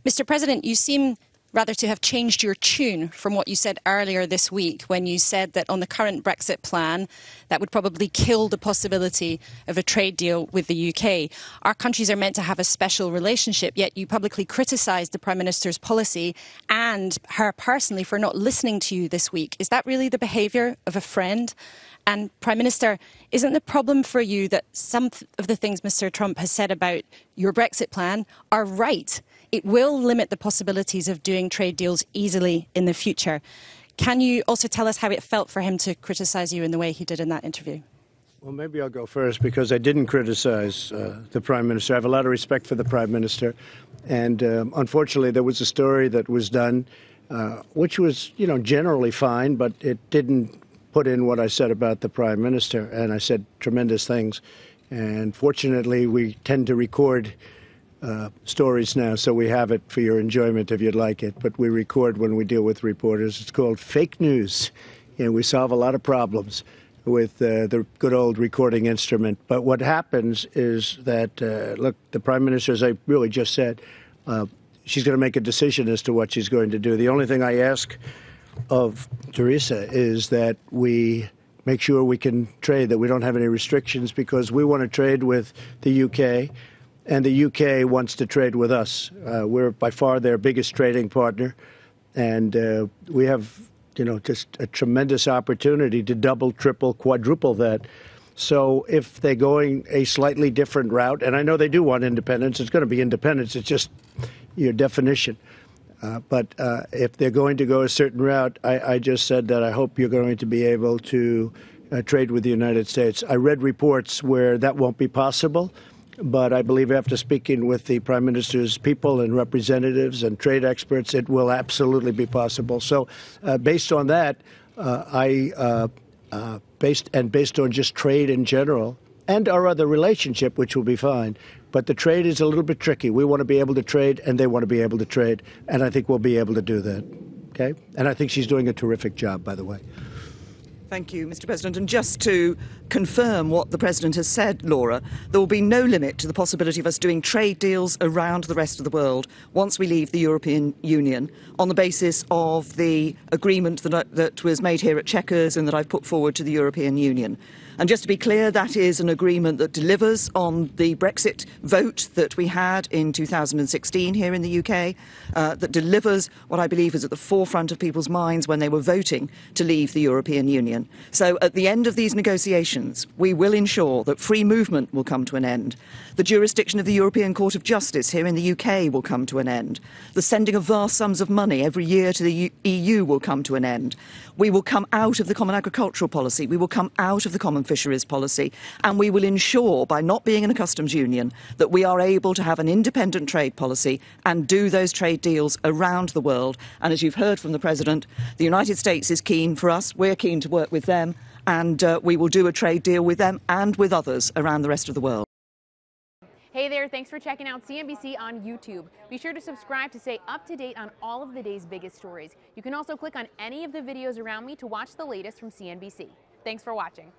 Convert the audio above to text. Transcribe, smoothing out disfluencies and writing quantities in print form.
Mr. President, you seem rather to have changed your tune from what you said earlier this week when you said that on the current Brexit plan, that would probably kill the possibility of a trade deal with the UK. Our countries are meant to have a special relationship, yet you publicly criticised the Prime Minister's policy and her personally for not listening to you this week. Is that really the behaviour of a friend? And Prime Minister, isn't the problem for you that some of the things Mr. Trump has said about your Brexit plan are right? It will limit the possibilities of doing trade deals easily in the future. Can you also tell us how it felt for him to criticise you in the way he did in that interview? Well, maybe I'll go first because I didn't criticize the Prime Minister. I have a lot of respect for the Prime Minister. And unfortunately, there was a story that was done, which was, generally fine, but it didn't put in what I said about the Prime Minister. And I said tremendous things. And fortunately, we tend to record stories now, so we have it for your enjoyment if you'd like it. But we record when we deal with reporters. It's called fake news. We solve a lot of problems with the good old recording instrument. But what happens is that, look, the Prime Minister, as I really just said, she's going to make a decision as to what she's going to do. The only thing I ask of Theresa is that we make sure we can trade, that we don't have any restrictions, because we want to trade with the UK. And the UK wants to trade with us. We're by far their biggest trading partner. And we have, just a tremendous opportunity to double, triple, quadruple that. So if they're going a slightly different route, and I know they do want independence, it's going to be independence. It's just your definition. But if they're going to go a certain route, I just said that I hope you're going to be able to trade with the United States. I read reports where that won't be possible. But I believe after speaking with the Prime Minister's people and representatives and trade experts, it will absolutely be possible. So based on that, based on just trade in general and our other relationship, which will be fine. But the trade is a little bit tricky. We want to be able to trade and they want to be able to trade. And I think we'll be able to do that. OK? And I think she's doing a terrific job, by the way. Thank you, Mr. President. And just to confirm what the President has said, Laura, there will be no limit to the possibility of us doing trade deals around the rest of the world once we leave the European Union on the basis of the agreement that was made here at Chequers and that I've put forward to the European Union. And just to be clear, that is an agreement that delivers on the Brexit vote that we had in 2016 here in the UK, that delivers what I believe is at the forefront of people's minds when they were voting to leave the European Union. So at the end of these negotiations, we will ensure that free movement will come to an end. The jurisdiction of the European Court of Justice here in the UK will come to an end. The sending of vast sums of money every year to the EU will come to an end. We will come out of the Common Agricultural Policy. We will come out of the Common Fisheries Policy. And we will ensure, by not being in a customs union, that we are able to have an independent trade policy and do those trade deals around the world. And as you've heard from the President, the United States is keen for us. We're keen to work with them. And we will do a trade deal with them and with others around the rest of the world. Hey there, thanks for checking out CNBC on YouTube. Be sure to subscribe to stay up to date on all of the day's biggest stories. You can also click on any of the videos around me to watch the latest from CNBC. Thanks for watching.